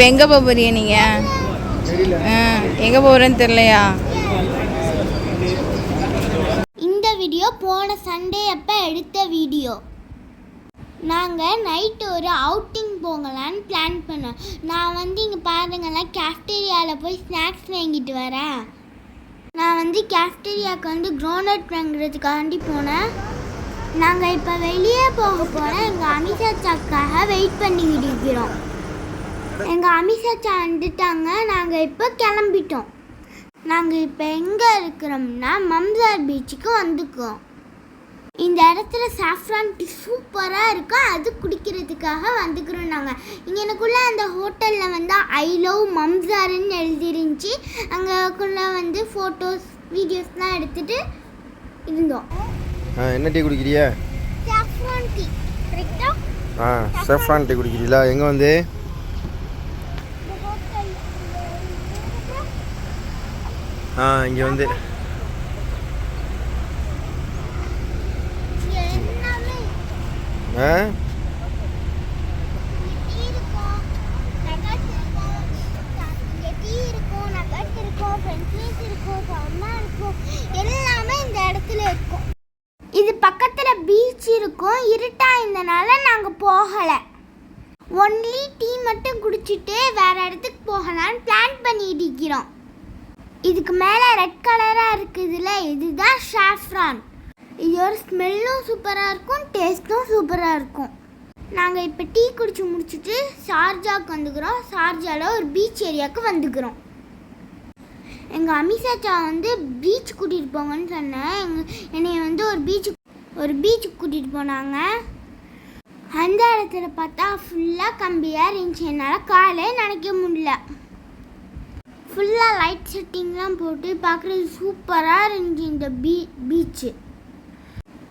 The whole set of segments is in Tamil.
இப்போ எங்கே போகிறீங்க நீங்கள்? எங்கே போகிறேன்னு தெரியலையா? இந்த வீடியோ போன சண்டே அப்போ எடுத்த வீடியோ. நாங்கள் நைட்டு ஒரு அவுட்டிங் போகலான்னு பிளான் பண்ணோம். நான் இங்கே பாருங்கள்லாம் கேஃப்டீரியாவில் போய் ஸ்நாக்ஸ் வாங்கிட்டு வரேன். நான் கேஃப்டீரியாவுக்கு க்ரௌண்ட் வாங்குறதுக்காண்டி போனேன். நாங்கள் இப்போ வெளியே போக போகிறோம். எங்கள் அமிஷாச்சாக்காக வெயிட் பண்ணிக்கிட்டு இருக்கிறோம். எங்கள் அமிஷாச்சா வந்துட்டாங்க. நாங்கள் இப்போ கிளம்பிட்டோம். நாங்கள் இப்போ எங்கே இருக்கிறோம்னா மம்சார் பீச்சுக்கு வந்துக்குவோம். இந்த இடத்துல சாஃப்ரான் டீ சூப்பராக இருக்கும். அது குடிக்கிறதுக்காக வந்துக்கிறோம். நாங்கள் இங்கனக்குள்ளே அந்த ஹோட்டலில் ஐ லவ் மம்சார்ன்னு எழுதிருந்துச்சு. அங்கேக்குள்ளே ஃபோட்டோஸ் வீடியோஸ்லாம் எடுத்துகிட்டு இருந்தோம். என்ன டீ குடிக்கிறியா? Saffron tea. கரெக்டாக சாஃப்ரான் டீ குடிக்கிறீங்களா? எங்கே இங்கே எல்லாமே இந்த இடத்துல இருக்கும். இது பக்கத்தில் பீச் இருக்கும். இருட்டாக இருந்தனால நாங்கள் போகலை. ஒன்லி டீ மட்டும் குடிச்சிட்டு வேறு இடத்துக்கு போகலான்னு பிளான் பண்ணிட்டு இருக்கிறோம். இதுக்கு மேலே ரெட் கலராக இருக்குதுல்ல, இதுதான் சாஃப்ரான். இதோட ஸ்மெல்லும் சூப்பராக இருக்கும், டேஸ்ட்டும் சூப்பராக இருக்கும். நாங்கள் இப்போ டீ குடிச்சு முடிச்சுட்டு ஷார்ஜாவுக்கு வந்துக்கிறோம். ஷார்ஜாவில் ஒரு பீச் ஏரியாவுக்கு வந்துக்கிறோம். எங்கள் அமிஷாச்சா பீச் கூட்டிகிட்டு போங்கன்னு சொன்னேன். என்னை ஒரு பீச்சுக்கு கூட்டிகிட்டு போனாங்க. அந்த இடத்துல பார்த்தா ஃபுல்லாக கம்பியாக இருந்துச்சு. என்னால் காலே நினைக்க முடியல. ஃபுல்லாக லைட் செட்டிங்லாம் போட்டு பார்க்குறது சூப்பராக இருந்துச்சு இந்த பீச்சு.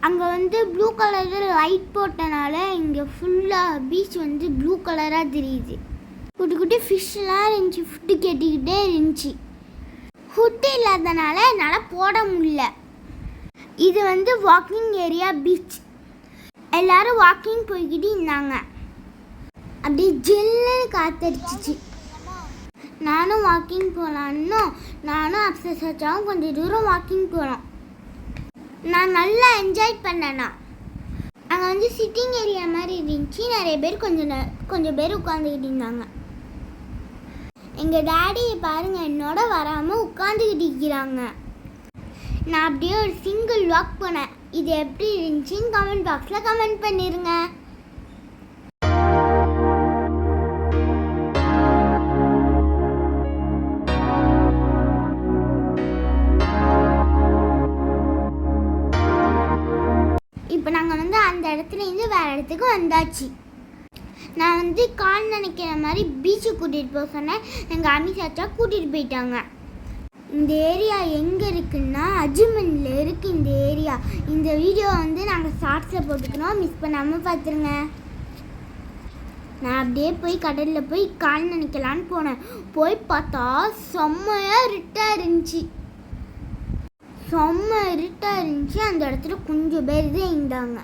அங்கே ப்ளூ கலரில் லைட் போட்டனால இங்கே ஃபுல்லாக பீச் ப்ளூ கலராக தெரியுது. குட்டி குட்டி ஃபிஷ்லாம் இருந்துச்சு. ஃபுட்டு கேட்டுக்கிட்டே இருந்துச்சு. ஃபுட்டு இல்லாதனால என்னால் போட முடியல. இது வாக்கிங் ஏரியா பீச். எல்லோரும் வாக்கிங் போய்கிட்டு இருந்தாங்க. அப்படியே ஜில்லுன்னு காத்தடிச்சிச்சு. நானும் வாக்கிங் போகலான்னு நானும் அப்சசாச்சாவும் கொஞ்சம் தூரம் வாக்கிங் போனோம். நான் நல்லா என்ஜாய் பண்ணேண்ணா. அங்கே சிட்டிங் ஏரியா மாதிரி இருந்துச்சு. நிறைய பேர் கொஞ்சம் பேர் உட்காந்துக்கிட்டு இருந்தாங்க. எங்கள் டேடியை பாருங்கள், என்னோட வராமல் உட்காந்துக்கிட்டு இருக்கிறாங்க. நான் அப்படியே ஒரு சிங்கிள் வாக் போனேன். இது எப்படி இருந்துச்சுன்னு கமெண்ட் பாக்ஸில் கமெண்ட் பண்ணிடுங்க. இப்போ நாங்கள் அந்த இடத்துலேருந்து வேறு இடத்துக்கு வந்தாச்சு. நான் கால் நினைக்கிற மாதிரி பீச்சுக்கு கூட்டிகிட்டு போக சொன்னேன். எங்கள் அமிஷாச்சா கூட்டிகிட்டு போயிட்டாங்க. இந்த ஏரியா எங்கே இருக்குன்னா அஜ்மனில் இருக்குது இந்த ஏரியா. இந்த வீடியோ நாங்கள் ஷார்ட்ஸில் போட்டுக்கிறோம். மிஸ் பண்ணாமல் பார்த்துருங்க. நான் அப்படியே போய் கடலில் போய் கால் நினைக்கலான்னு போனேன். போய் பார்த்தா செம்மையாக இருட்டாக இருந்துச்சு. அந்த இடத்துல கொஞ்சம் பேர் தான் இருந்தாங்க.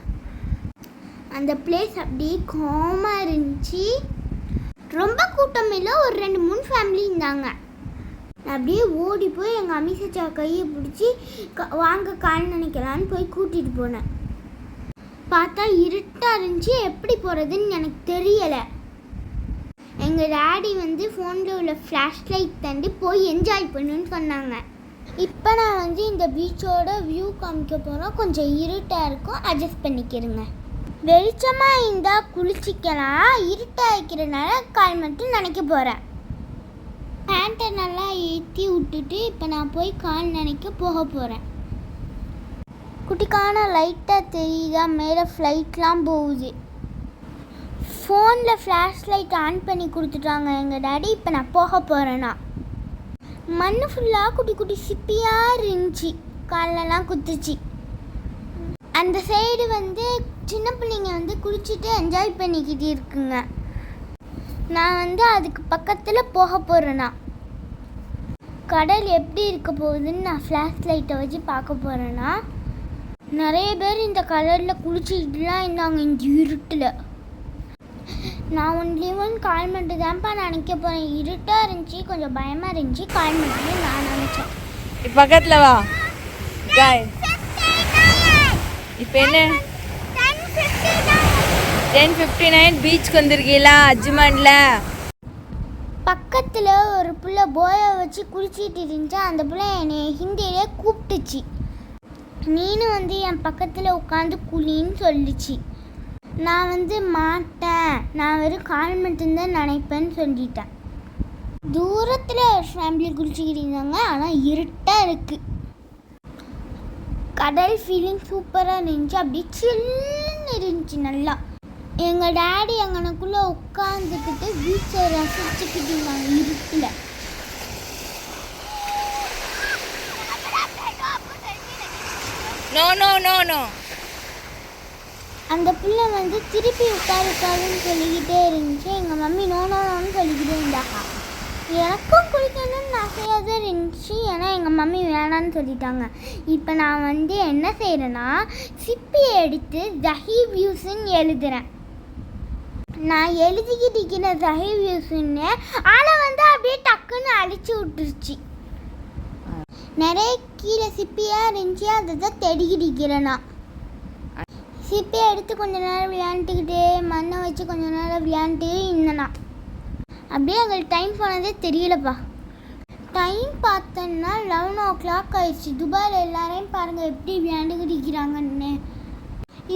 அந்த பிளேஸ் அப்படியே காமாக இருந்துச்சு. ரொம்ப கூட்டம் இல்லை, ஒரு 2-3 ஃபேமிலி இருந்தாங்க. அப்படியே ஓடி போய் எங்கள் அமிஷாச்சா கையை பிடிச்சி வாங்க கால் நினைக்கலான்னு போய் கூட்டிகிட்டு போனேன். பார்த்தா இருட்டாக இருந்துச்சு. எப்படி போகிறதுன்னு எனக்கு தெரியலை. எங்கள் டேடி ஃபோனில் உள்ள ஃப்ளாஷ் லைட் தந்து போய் என்ஜாய் பண்ணுன்னு சொன்னாங்க. இப்போ நான் இந்த பீச்சோட வியூ காமிக்க போகிறோம். கொஞ்சம் இருட்டாக இருக்கும், அட்ஜஸ்ட் பண்ணிக்கிறேங்க. வெளிச்சமாக இருந்தால் குளிச்சிக்கலாம். இருட்டாக இருக்கிறனால கால் மட்டும் நினைக்க போகிறேன். பேண்ட்டை நல்லா ஏற்றி விட்டுட்டு இப்போ நான் போய் கால் நினைக்க போக போகிறேன். குட்டிக்கான லைட்டாக தெரியுதா? மேலே ஃப்ளைட்லாம் போகுது. ஃபோனில் ஃப்ளாஷ் லைட் ஆன் பண்ணி கொடுத்துட்டாங்க எங்கள் டேடி. இப்போ நான் போக போகிறேன்னா மண் ஃபுல்லாக குட்டி குட்டி சிப்பியாக இருந்துச்சு. காலெல்லாம் குத்துச்சு. அந்த சைடு சின்ன பிள்ளைங்க குளிச்சுட்டு என்ஜாய் பண்ணிக்கிட்டு இருக்குங்க. நான் அதுக்கு பக்கத்தில் போக போகிறேன்னா கடல் எப்படி இருக்க போகுதுன்னு நான் ஃப்ளாஷ் லைட்டை வச்சு பார்க்க போகிறேன்னா நிறைய பேர் இந்த கடலில் குளிச்சுக்கிட்டுலாம் இருந்தாங்க இந்த இருட்டில். நான் ஒன்லி கால் மட்டும் தான்ப்பா நினைக்க போகிறேன். இருட்டாக இருந்துச்சு, கொஞ்சம் பயமாக இருந்துச்சு. கால் மட்டும் நான் நினச்சேன். பக்கத்தில் வா காய். இப்போ என்ன 10:59 பீச்சுக்கு வந்திருக்கீங்களா அஜ்மான்ல? பக்கத்தில் ஒரு புள்ள போயை வச்சு குளிச்சிட்டு இருந்துச்சு. அந்த புள்ள என்னை ஹிந்தியிலே கூப்பிட்டுச்சு. நீனும் என் பக்கத்தில் உட்காந்து குளின்னு சொல்லிச்சு. நான் மாட்டேன், நான் வெறும் கால் மட்டும்தான் நினைப்பேன்னு சொல்லிட்டேன். தூரத்தில் ஒரு ஃபேமிலி குளிச்சுக்கிட்டு இருந்தாங்க. ஆனால் இருட்டாக இருக்குது. கடல் ஃபீலிங் சூப்பராக இருந்துச்சு. அப்படியே சில்லுன்னு இருந்துச்சு நல்லா. எங்கள் டேடி எங்கனக்குள்ளே உட்காந்துக்கிட்டு பீச்சை ரசிச்சுக்கிட்டு இருந்தாங்க இருட்டில். No no no no. அந்த பிள்ளை திருப்பி உட்காருக்காதுன்னு சொல்லிக்கிட்டே இருந்துச்சு. எங்கள் மம்மி நோன்னு சொல்லிக்கிட்டே இருந்தாங்க. எனக்கும் குளிக்கணும்னு ஆசையாக தான் இருந்துச்சு. ஏன்னா எங்கள் மம்மி வேணான்னு சொல்லிட்டாங்க. இப்போ நான் என்ன செய்கிறேன்னா, சிப்பியை எடுத்து ஜஹீவ் யூஸ்ன்னு எழுதுகிறேன். நான் எழுதிக்கிட்டு இருக்கிற ஜஹீவ் யூஸ்ன்னு ஆனால் அப்படியே டக்குன்னு அழிச்சு விட்டுருச்சு. நிறைய கீழே சிப்பியாக இருந்துச்சு, அதை தான் தேடிக்கிட்டு இருக்கிறேன். நான் சிப்பியை எடுத்து கொஞ்ச நேரம் விளையாண்டுக்கிட்டே மண்ணை வச்சு கொஞ்ச நேரம் விளையாண்டுட்டே இருந்தேனா. அப்படியே எங்களுக்கு டைம் போனதே தெரியலப்பா. டைம் பார்த்தோன்னா 11 o'clock ஆயிடுச்சு. துபாயில் எல்லாரையும் பாருங்கள் எப்படி விளையாண்டுக்கிட்டு இருக்கிறாங்கன்னு.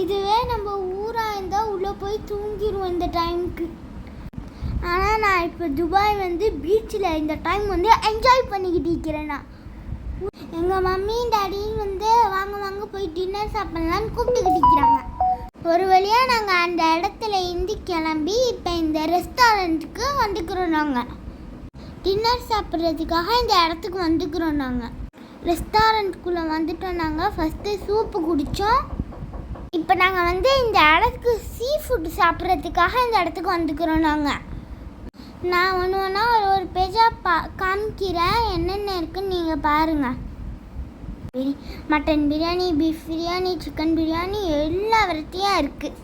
இதுவே நம்ம ஊராக இருந்தால் உள்ளே போய் தூங்கிடுவோம் இந்த டைமுக்கு. ஆனால் நான் இப்போ துபாய் பீச்சில் இந்த டைம் என்ஜாய் பண்ணிக்கிட்டு இருக்கிறேன்னா. எங்கள் மம்மியும் டாடியும் வாங்க வாங்க போய் டின்னர் சாப்பிட்லான்னு கூப்பிட்டுக்கிட்டு இருக்கிறாங்க. ஒரு வழியாக நாங்கள் அந்த இடத்துல இருந்து கிளம்பி இப்போ இந்த ரெஸ்டாரண்ட்டுக்கு வந்துக்கிறோம். நாங்கள் டின்னர் சாப்பிட்றதுக்காக இந்த இடத்துக்கு வந்துக்கிறோம். நாங்கள் ரெஸ்டாரண்ட்டுக்குள்ளே வந்துட்டோம். நாங்கள் ஃபஸ்ட்டு சூப்பு குடித்தோம். இப்போ நாங்கள் இந்த இடத்துக்கு சீ ஃபுட் சாப்பிட்றதுக்காக இந்த இடத்துக்கு வந்துக்கிறோம். நான் ஒன்று ஒன்றா ஒரு பேஜாக காமிக்கிறேன், என்னென்ன இருக்குன்னு நீங்கள் பாருங்கள். Mutton biryani, beef biryani, chicken biryani எல்லா வெரைட்டியாக இருக்குது.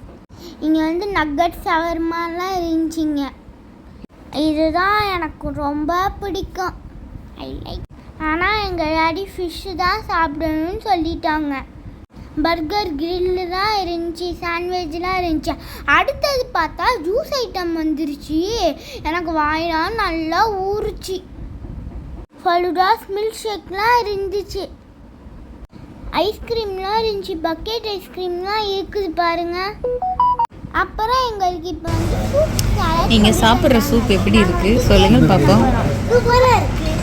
இங்கே நக்கட் ஷவர்மாலாம் இருந்துச்சிங்க. இதுதான் எனக்கு ரொம்ப பிடிக்கும். I like. ஆனால் எங்கள் டாடி ஃபிஷ்ஷு தான் சாப்பிடணும்னு சொல்லிட்டாங்க. பர்கர் கிரில்லு தான் இருந்துச்சு, சாண்ட்விட்ச்லாம் இருந்துச்சு. அடுத்தது பார்த்தா ஜூஸ் ஐட்டம் வந்துருச்சு. எனக்கு வாயிலாம் நல்லா ஊறுச்சு. ஃபலூடாஸ், மில்க் ஷேக்லாம் இருந்துச்சு. ஐஸ்கிரீம்லாம் இருந்துச்சு. பக்கெட் ஐஸ்கிரீம்லாம் இருக்குது பாருங்கள். அப்புறம் எங்களுக்கு இப்போ சூப் சாலட். நீங்கள் சாப்பிட்ற சூப் எப்படி இருக்குது சொல்லுங்கள் பார்ப்போம். சூப்பராக இருக்குது.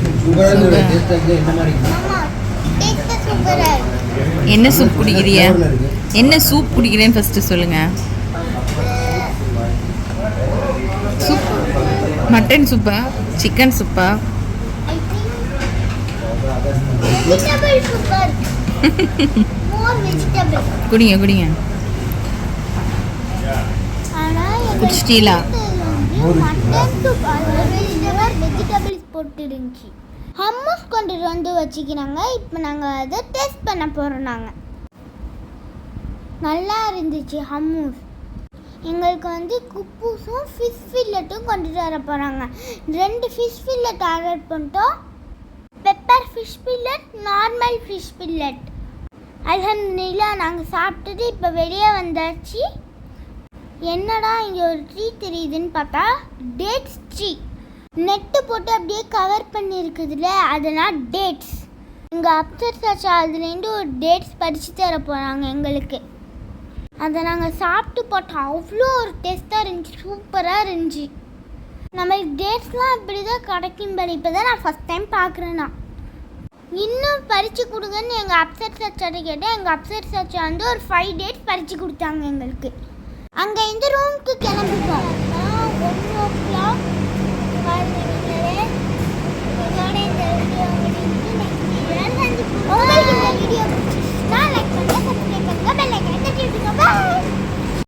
சூப்பராக இருக்குது. என்ன சூப் குடிக்கிறிய? என்ன சூப் குடிக்கிறேன்னு ஃபஸ்ட்டு சொல்லுங்கள். சூப் மட்டன் சூப்பா, சிக்கன் சூப்பா? குடிங்க குடிங்க. குடிச்சிட்டீங்களா? வெஜிடபிள்ஸ் போட்டு இருந்துச்சு. ஹம்மஸ் கொண்டு வச்சுக்கிறாங்க. இப்போ நாங்கள் அதை டேஸ்ட் பண்ண போகிறோம். நல்லா இருந்துச்சு ஹம்மூஸ். எங்களுக்கு குப்பூஸும் ஃபிஷ் ஃபில்லட்டும் கொண்டுட்டு வர போகிறாங்க. 2 ஃபிஷ் ஃபில்லட் ஆர்டர் பண்ணிட்டோம். Pepper fish fillet, normal fish fillet. அல்ஹம்துலில்லாஹ் நாங்கள் சாப்பிட்டுட்டு இப்போ வெளியே வந்தாச்சு. என்னடா இங்கே ஒரு ட்ரீ தெரியுதுன்னு பார்த்தா டேட்ஸ் ட்ரீ. நெட்டு போட்டு அப்படியே கவர் பண்ணியிருக்குதுல, அதெல்லாம் டேட்ஸ். எங்கள் அப்சர் சாச்சா அதுலேருந்து ஒரு டேட்ஸ் பறித்து தர போகிறாங்க எங்களுக்கு. அதை நாங்கள் சாப்பிட்டு போட்டோம். அவ்வளோ ஒரு டேஸ்ட்டாக இருந்துச்சு, சூப்பராக இருந்துச்சு. நம்மளுக்கு டேட்ஸ்லாம் இப்படி தான் கிடைக்கும் போல. இப்போ தான் நான் ஃபஸ்ட் டைம் பார்க்குறேன்னா. இன்னும் பறித்து கொடுங்கன்னு எங்கள் அப்சர் சாச்சாட்ட கேட்டேன். எங்கள் அப்சர் சாச்சா ஒரு 5 டேட்ஸ் பறித்து கொடுத்தாங்க எங்களுக்கு. அங்கே இந்த ரூமுக்கு கிளம்பிட்டோம். 1 o'clock